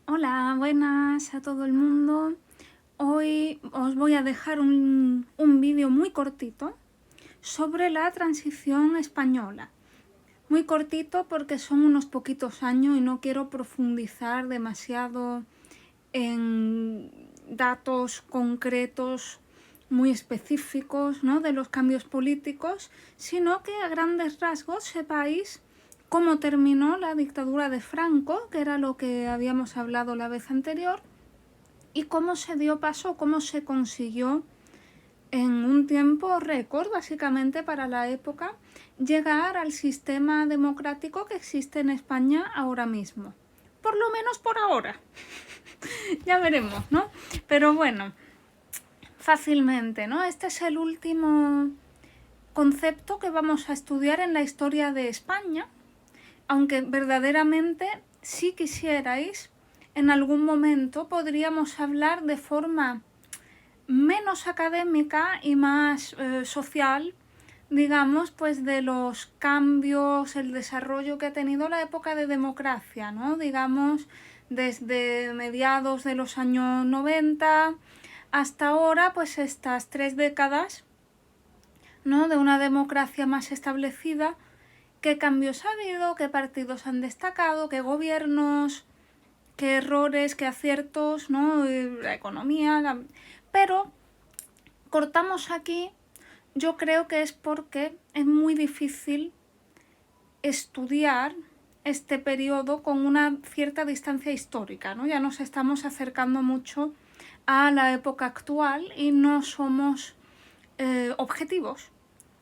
Hola, buenas a todo el mundo. Hoy os voy a dejar un vídeo muy cortito sobre la transición española. Muy cortito porque son unos poquitos años y no quiero profundizar demasiado en datos concretos muy específicos, ¿no?, de los cambios políticos, sino que a grandes rasgos sepáis cómo terminó la dictadura de Franco, que era lo que habíamos hablado la vez anterior, y cómo se dio paso, cómo se consiguió en un tiempo récord, básicamente para la época, llegar al sistema democrático que existe en España ahora mismo. Por lo menos por ahora. Ya veremos, ¿no? Pero bueno, fácilmente, ¿no? Este es el último concepto que vamos a estudiar en la historia de España, aunque verdaderamente, si quisierais, en algún momento podríamos hablar de forma menos académica y más social, digamos, pues de los cambios, el desarrollo que ha tenido la época de democracia, ¿no? Digamos, desde mediados de los años 90 hasta ahora, pues estas 3 décadas, ¿no?, de una democracia más establecida. ¿Qué cambios ha habido? ¿Qué partidos han destacado? ¿Qué gobiernos? ¿Qué errores? ¿Qué aciertos? ¿No? La economía. Pero cortamos aquí. Yo creo que es porque es muy difícil estudiar este periodo con una cierta distancia histórica, ¿no? Ya nos estamos acercando mucho a la época actual y no somos objetivos,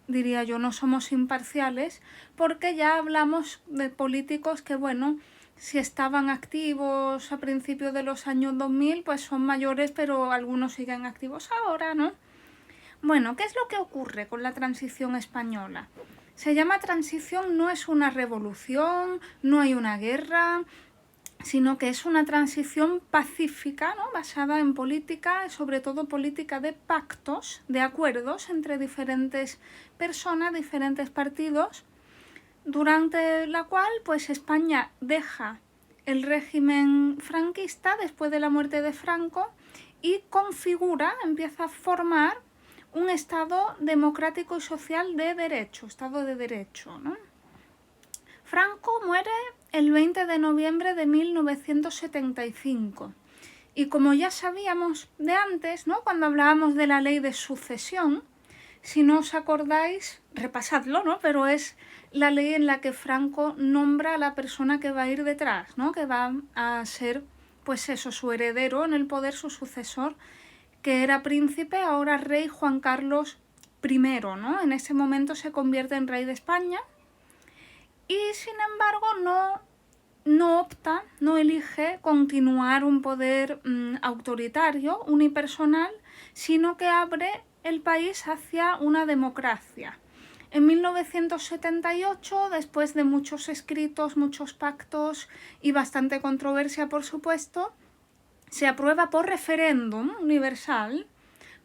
diría yo, no somos imparciales, porque ya hablamos de políticos que, bueno, si estaban activos a principios de los años 2000, pues son mayores, pero algunos siguen activos ahora, ¿no? Bueno, ¿qué es lo que ocurre con la transición española? Se llama transición, no es una revolución, no hay una guerra, sino que es una transición pacífica, ¿no?, basada en política, sobre todo política de pactos, de acuerdos entre diferentes personas, diferentes partidos, durante la cual pues España deja el régimen franquista después de la muerte de Franco y configura, empieza a formar un Estado democrático y social de derecho, Estado de Derecho, ¿no? Franco muere el 20 de noviembre de 1975 y como ya sabíamos de antes, ¿no?, cuando hablábamos de la ley de sucesión, si no os acordáis, repasadlo, ¿no?, pero es la ley en la que Franco nombra a la persona que va a ir detrás, ¿no?, que va a ser, pues eso, su heredero en el poder, su sucesor, que era príncipe, ahora rey Juan Carlos I, ¿no? En ese momento se convierte en rey de España y, sin embargo, no opta, no elige continuar un poder autoritario, unipersonal, sino que abre el país hacia una democracia. En 1978, después de muchos escritos, muchos pactos y bastante controversia, por supuesto, se aprueba por referéndum universal,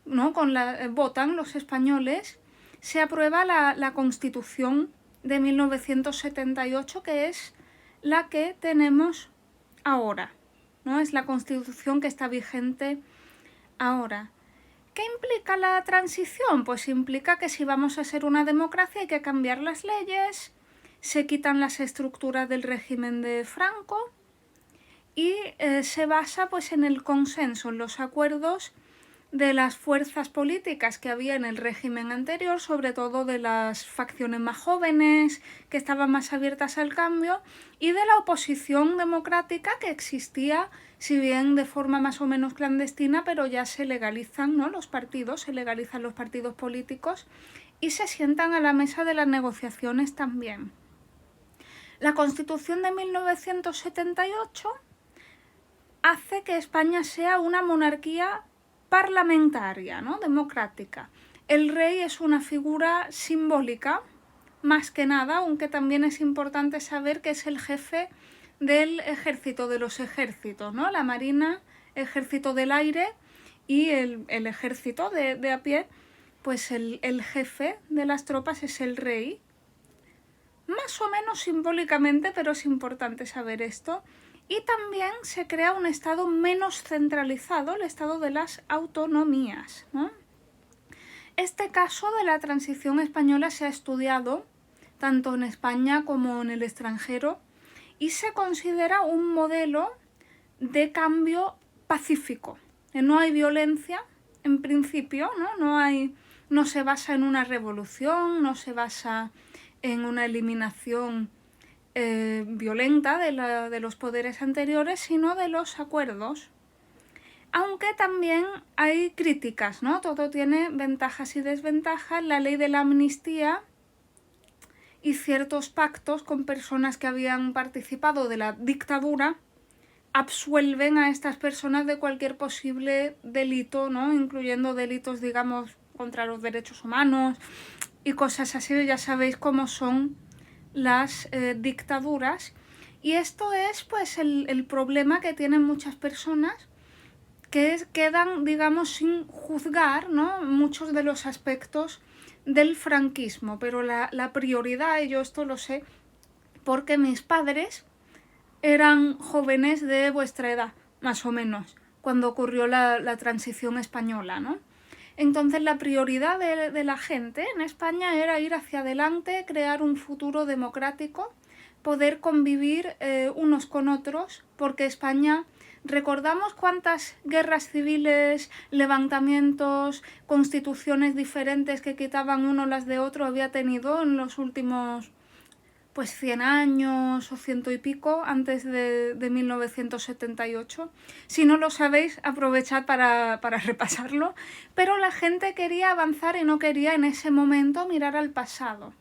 ¿no?, votan los españoles, se aprueba la Constitución de 1978, que es la que tenemos ahora, ¿no? Es la Constitución que está vigente ahora. ¿Qué implica la transición? Pues implica que si vamos a ser una democracia hay que cambiar las leyes, se quitan las estructuras del régimen de Franco y se basa pues en el consenso, en los acuerdos de las fuerzas políticas que había en el régimen anterior, sobre todo de las facciones más jóvenes, que estaban más abiertas al cambio, y de la oposición democrática que existía, si bien de forma más o menos clandestina, pero ya se legalizan, ¿no?, los partidos, se legalizan los partidos políticos y se sientan a la mesa de las negociaciones también. La Constitución de 1978 hace que España sea una monarquía parlamentaria, ¿no?, democrática. El rey es una figura simbólica, más que nada, aunque también es importante saber que es el jefe del ejército, de los ejércitos, ¿no?, la marina, ejército del aire y el ejército de a pie, pues el jefe de las tropas es el rey, más o menos simbólicamente, pero es importante saber esto. y también se crea un Estado menos centralizado, el Estado de las autonomías, ¿no? Este caso de la transición española se ha estudiado tanto en España como en el extranjero y se considera un modelo de cambio pacífico. No hay violencia, en principio, ¿no? No se basa en una revolución, no se basa en una eliminación violenta de los poderes anteriores, sino de los acuerdos. Aunque también hay críticas, ¿no? Todo tiene ventajas y desventajas. La ley de la amnistía y ciertos pactos con personas que habían participado de la dictadura absuelven a estas personas de cualquier posible delito, ¿no? Incluyendo delitos, digamos, contra los derechos humanos y cosas así. Ya sabéis cómo son las dictaduras. Y esto es pues el problema que tienen muchas personas que quedan, digamos, sin juzgar, ¿no? Muchos de los aspectos del franquismo, pero la prioridad, y yo esto lo sé porque mis padres eran jóvenes de vuestra edad, más o menos, cuando ocurrió la transición española, ¿no? Entonces la prioridad de la gente en España era ir hacia adelante, crear un futuro democrático, poder convivir unos con otros, porque España, recordamos cuántas guerras civiles, levantamientos, constituciones diferentes que quitaban uno las de otro había tenido en los últimos 100 años o 100 y pico antes de 1978. Si no lo sabéis, aprovechad para repasarlo. Pero la gente quería avanzar y no quería en ese momento mirar al pasado.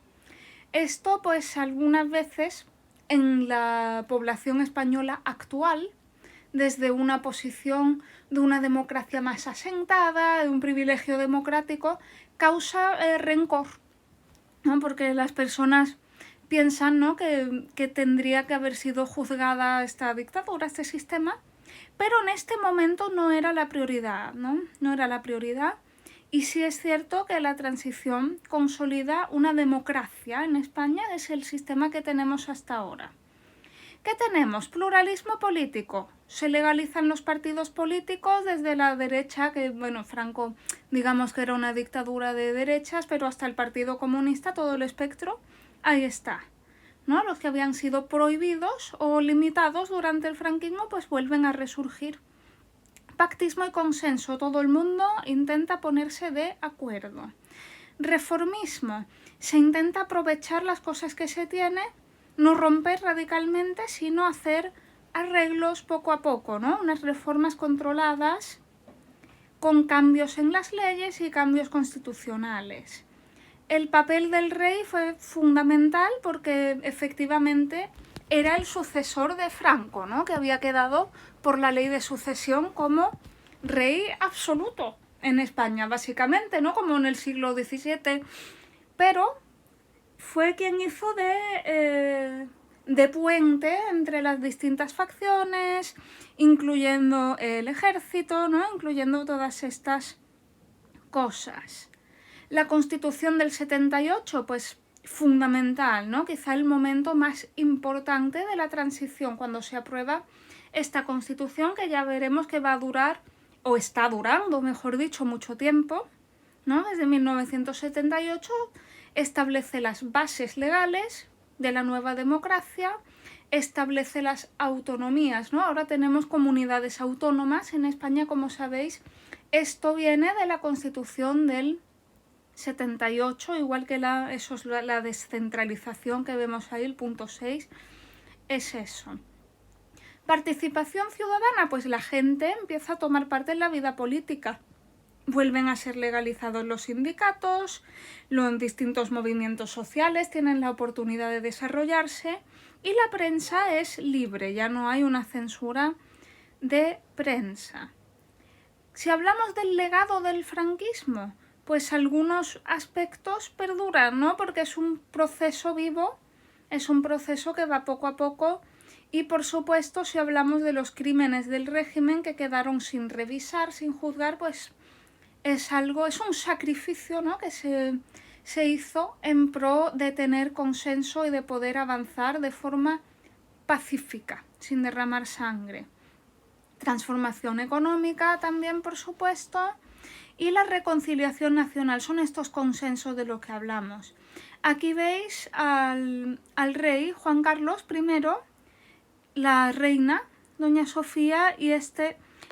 Esto pues algunas veces en la población española actual, desde una posición de una democracia más asentada, de un privilegio democrático, causa rencor, ¿no? Porque las personas piensan, ¿no? que tendría que haber sido juzgada esta dictadura, este sistema, pero en este momento no era la prioridad, ¿no? No era la prioridad. Y sí es cierto que la transición consolida una democracia en España, es el sistema que tenemos hasta ahora. ¿Qué tenemos? Pluralismo político. Se legalizan los partidos políticos desde la derecha, que bueno, Franco digamos que era una dictadura de derechas, pero hasta el Partido Comunista, todo el espectro, ahí está, ¿no? Los que habían sido prohibidos o limitados durante el franquismo pues vuelven a resurgir. Pactismo y consenso, todo el mundo intenta ponerse de acuerdo. Reformismo, se intenta aprovechar las cosas que se tiene, no romper radicalmente, sino hacer arreglos poco a poco, ¿no? Unas reformas controladas con cambios en las leyes y cambios constitucionales. El papel del rey fue fundamental porque efectivamente era el sucesor de Franco, ¿no? Que había quedado por la ley de sucesión como rey absoluto en España, básicamente, ¿no? Como en el siglo XVII. Pero fue quien hizo de puente entre las distintas facciones, incluyendo el ejército, ¿no? Incluyendo todas estas cosas. La Constitución del 78, pues fundamental, ¿no? Quizá el momento más importante de la transición, cuando se aprueba esta Constitución, que ya veremos que va a durar, o está durando, mejor dicho, mucho tiempo, ¿no? Desde 1978 establece las bases legales de la nueva democracia, establece las autonomías, ¿no? Ahora tenemos comunidades autónomas en España, como sabéis. Esto viene de la Constitución del 78, igual que la descentralización que vemos ahí, el punto 6, es eso. Participación ciudadana, pues la gente empieza a tomar parte en la vida política. Vuelven a ser legalizados los sindicatos, los distintos movimientos sociales tienen la oportunidad de desarrollarse y la prensa es libre, ya no hay una censura de prensa. Si hablamos del legado del franquismo, pues algunos aspectos perduran, ¿no? Porque es un proceso vivo, es un proceso que va poco a poco y, por supuesto, si hablamos de los crímenes del régimen que quedaron sin revisar, sin juzgar, pues es un sacrificio, ¿no? Que se hizo en pro de tener consenso y de poder avanzar de forma pacífica sin derramar sangre. Transformación económica también, por supuesto, y la reconciliación nacional. Son estos consensos de los que hablamos. Aquí veis al rey Juan Carlos I, la reina doña Sofía, y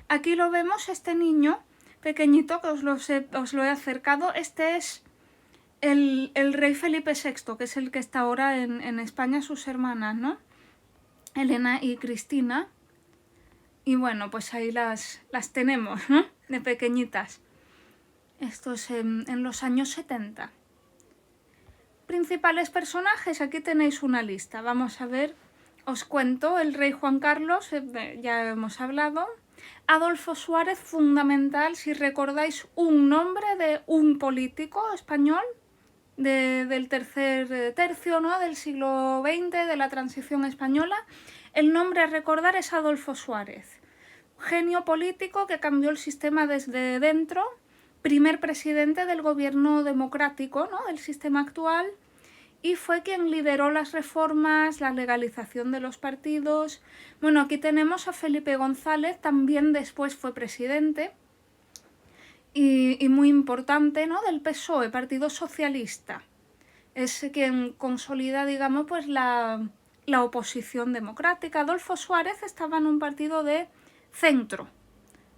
aquí lo vemos, este niño pequeñito que os lo he acercado. Este es el rey Felipe VI, que es el que está ahora en España, sus hermanas, ¿no? Elena y Cristina. Y bueno, pues ahí las tenemos, ¿no? De pequeñitas. Esto es en los años 70. Principales personajes, aquí tenéis una lista. Vamos a ver, os cuento. El rey Juan Carlos, ya hemos hablado. Adolfo Suárez, fundamental, si recordáis, un nombre de un político español del tercer tercio, ¿no? Del siglo XX, de la transición española. El nombre a recordar es Adolfo Suárez. Genio político que cambió el sistema desde dentro, primer presidente del gobierno democrático, ¿no? Del sistema actual, y fue quien lideró las reformas, la legalización de los partidos. Bueno, aquí tenemos a Felipe González, también después fue presidente, y muy importante, ¿no? Del PSOE, Partido Socialista. Es quien consolida, digamos, pues la oposición democrática. Adolfo Suárez estaba en un partido de centro,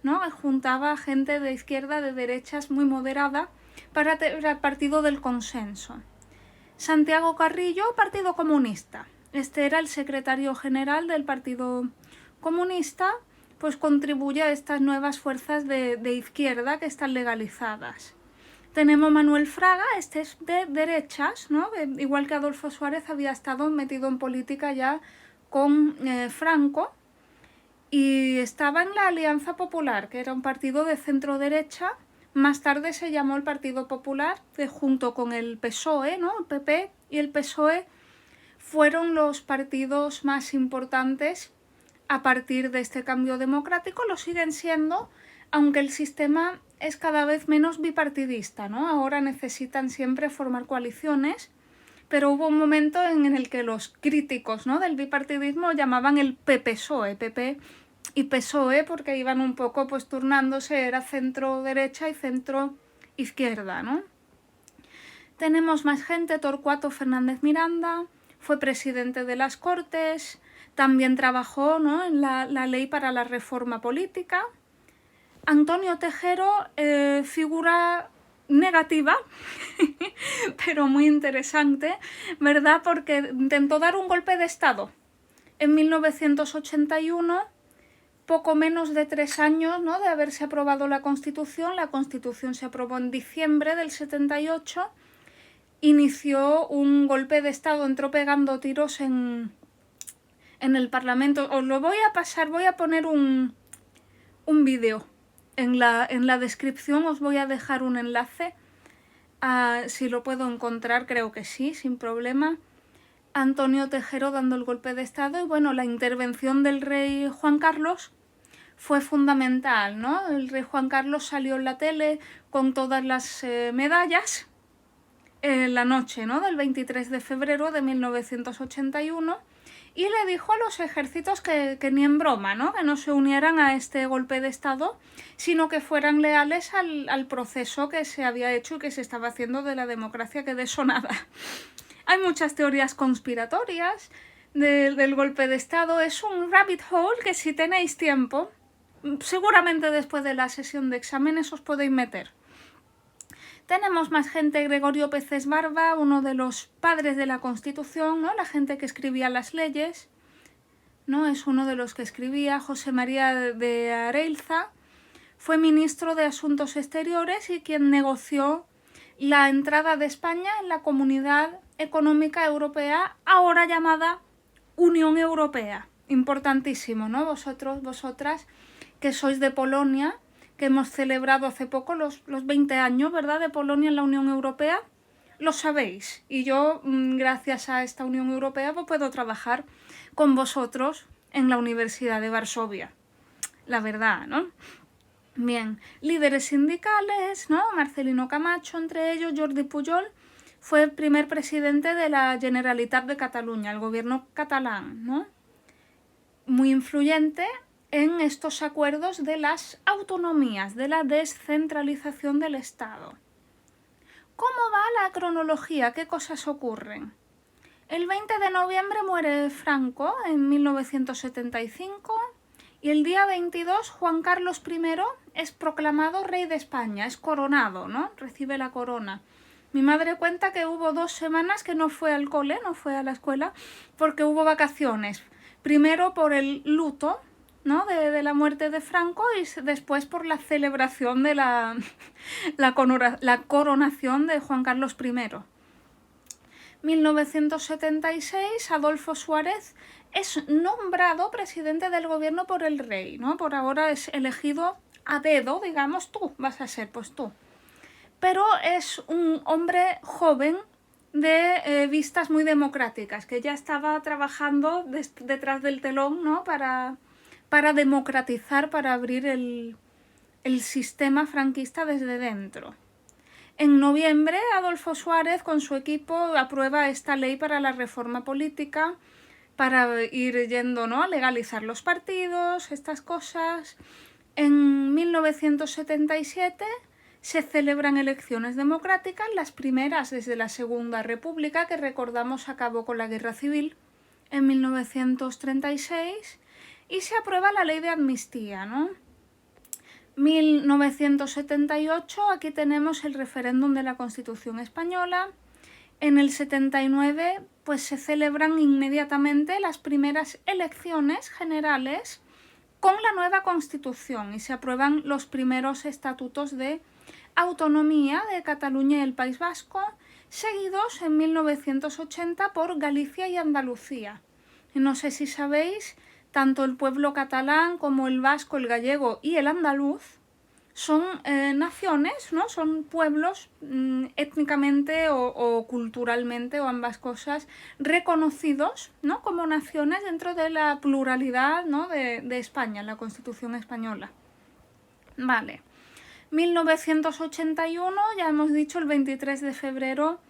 ¿no? Juntaba gente de izquierda, de derechas, muy moderada, para el partido del consenso. Santiago Carrillo, Partido Comunista. Este era el secretario general del Partido Comunista, pues contribuye a estas nuevas fuerzas de izquierda que están legalizadas. Tenemos Manuel Fraga, este es de derechas, ¿no? Igual que Adolfo Suárez había estado metido en política ya con Franco, y estaba en la Alianza Popular, que era un partido de centro-derecha. Más tarde se llamó el Partido Popular, que junto con el PSOE, ¿no? El PP y el PSOE fueron los partidos más importantes a partir de este cambio democrático. Lo siguen siendo, aunque el sistema es cada vez menos bipartidista, ¿no? Ahora necesitan siempre formar coaliciones, pero hubo un momento en el que los críticos, ¿no? del bipartidismo llamaban el PPSOE, PP y PSOE, porque iban un poco pues turnándose, era centro-derecha y centro-izquierda, ¿no? Tenemos más gente. Torcuato Fernández Miranda fue presidente de las Cortes, también trabajó, ¿no? en la ley para la reforma política. Antonio Tejero, figura negativa, pero muy interesante, ¿verdad? Porque intentó dar un golpe de Estado en 1981, poco menos de 3 años, ¿no? de haberse aprobado la Constitución. La Constitución se aprobó en diciembre del 78, inició un golpe de Estado, entró pegando tiros en el Parlamento. Os lo voy a pasar, voy a poner un vídeo. En la descripción os voy a dejar un enlace, si lo puedo encontrar, creo que sí, sin problema. Antonio Tejero dando el golpe de Estado, y bueno, la intervención del rey Juan Carlos fue fundamental, ¿no? El rey Juan Carlos salió en la tele con todas las medallas en la noche, ¿no? del 23 de febrero de 1981, y le dijo a los ejércitos que ni en broma, ¿no? que no se unieran a este golpe de Estado, sino que fueran leales al proceso que se había hecho y que se estaba haciendo de la democracia, que de eso nada. Hay muchas teorías conspiratorias del golpe de Estado. Es un rabbit hole que, si tenéis tiempo, seguramente después de la sesión de exámenes os podéis meter. Tenemos más gente. Gregorio Peces Barba, uno de los padres de la Constitución, ¿no? la gente que escribía las leyes, ¿no? es uno de los que escribía. José María de Areilza fue ministro de Asuntos Exteriores y quien negoció la entrada de España en la Comunidad Económica Europea, ahora llamada Unión Europea. Importantísimo, ¿no? Vosotras, que sois de Polonia, que hemos celebrado hace poco los 20 años, ¿verdad?, de Polonia en la Unión Europea, lo sabéis. Y yo, gracias a esta Unión Europea, pues puedo trabajar con vosotros en la Universidad de Varsovia. La verdad, ¿no? Bien, líderes sindicales, ¿no? Marcelino Camacho, entre ellos. Jordi Pujol fue el primer presidente de la Generalitat de Cataluña, el gobierno catalán, ¿no? muy influyente en estos acuerdos de las autonomías, de la descentralización del Estado. ¿Cómo va la cronología? ¿Qué cosas ocurren? El 20 de noviembre muere Franco en 1975 y el día 22 Juan Carlos I es proclamado rey de España, es coronado, ¿no? Recibe la corona. Mi madre cuenta que hubo 2 semanas que no fue al cole, no fue a la escuela, porque hubo vacaciones. Primero por el luto, ¿no? de la muerte de Franco y después por la celebración de la coronación de Juan Carlos I. 1976, Adolfo Suárez es nombrado presidente del gobierno por el rey, ¿no? Por ahora es elegido a dedo, digamos, tú vas a ser, pues tú. Pero es un hombre joven de vistas muy democráticas, que ya estaba trabajando detrás del telón, ¿no? para democratizar, para abrir el sistema franquista desde dentro. En noviembre, Adolfo Suárez con su equipo aprueba esta ley para la reforma política, para ir yendo, ¿no? a legalizar los partidos, estas cosas. En 1977 se celebran elecciones democráticas, las primeras desde la Segunda República, que recordamos acabó con la Guerra Civil en 1936, y se aprueba la ley de amnistía, ¿no? 1978, aquí tenemos el referéndum de la Constitución española. En el 79 pues se celebran inmediatamente las primeras elecciones generales con la nueva Constitución y se aprueban los primeros estatutos de autonomía de Cataluña y el País Vasco, seguidos en 1980 por Galicia y Andalucía. Y no sé si sabéis, tanto el pueblo catalán como el vasco, el gallego y el andaluz son naciones, ¿no? Son pueblos étnicamente o culturalmente o ambas cosas reconocidos, ¿no? como naciones dentro de la pluralidad, ¿no? de España, la Constitución española. Vale. 1981, ya hemos dicho, el 23 de febrero,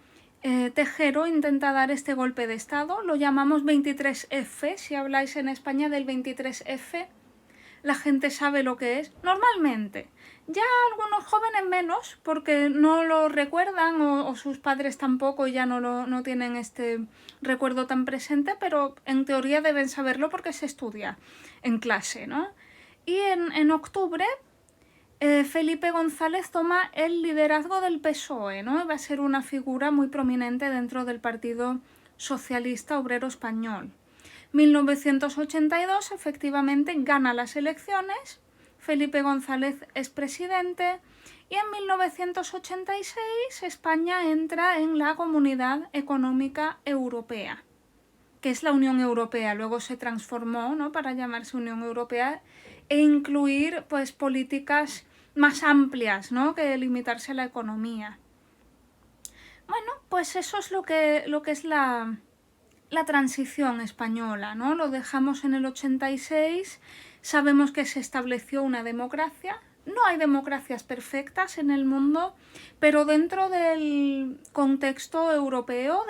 Tejero intenta dar este golpe de Estado, lo llamamos 23F, si habláis en España del 23F, la gente sabe lo que es, normalmente. Ya algunos jóvenes menos, porque no lo recuerdan o sus padres tampoco y ya no tienen este recuerdo tan presente, pero en teoría deben saberlo porque se estudia en clase, ¿no? Y en octubre Felipe González toma el liderazgo del PSOE, ¿no? Va a ser una figura muy prominente dentro del Partido Socialista Obrero Español. 1982, efectivamente, gana las elecciones, Felipe González es presidente y en 1986 España entra en la Comunidad Económica Europea, que es la Unión Europea. Luego se transformó, ¿no? para llamarse Unión Europea e incluir pues, políticas más amplias, ¿no? que limitarse a la economía. Bueno, pues eso es lo que es la transición española, ¿no? Lo dejamos en el 86, sabemos que se estableció una democracia, no hay democracias perfectas en el mundo, pero dentro del contexto europeo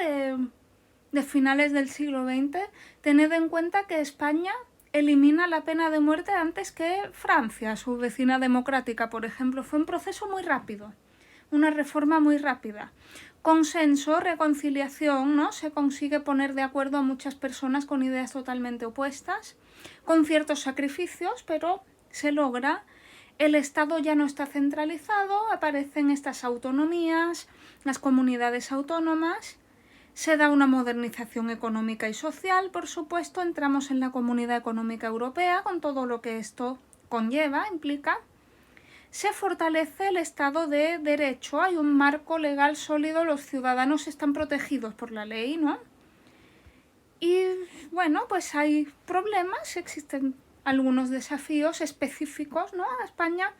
de finales del siglo XX, tened en cuenta que España elimina la pena de muerte antes que Francia, su vecina democrática, por ejemplo. Fue un proceso muy rápido, una reforma muy rápida. Consenso, reconciliación, ¿no? Se consigue poner de acuerdo a muchas personas con ideas totalmente opuestas, con ciertos sacrificios, pero se logra. El Estado ya no está centralizado, aparecen estas autonomías, las comunidades autónomas. Se da una modernización económica y social, por supuesto, entramos en la Comunidad Económica Europea con todo lo que esto conlleva, implica. Se fortalece el Estado de Derecho, hay un marco legal sólido, los ciudadanos están protegidos por la ley, ¿no? Y bueno, pues hay problemas, existen algunos desafíos específicos, ¿no? a España,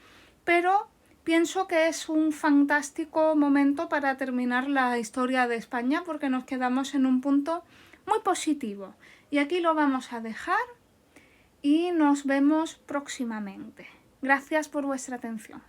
pero pienso que es un fantástico momento para terminar la historia de España porque nos quedamos en un punto muy positivo. Y aquí lo vamos a dejar y nos vemos próximamente. Gracias por vuestra atención.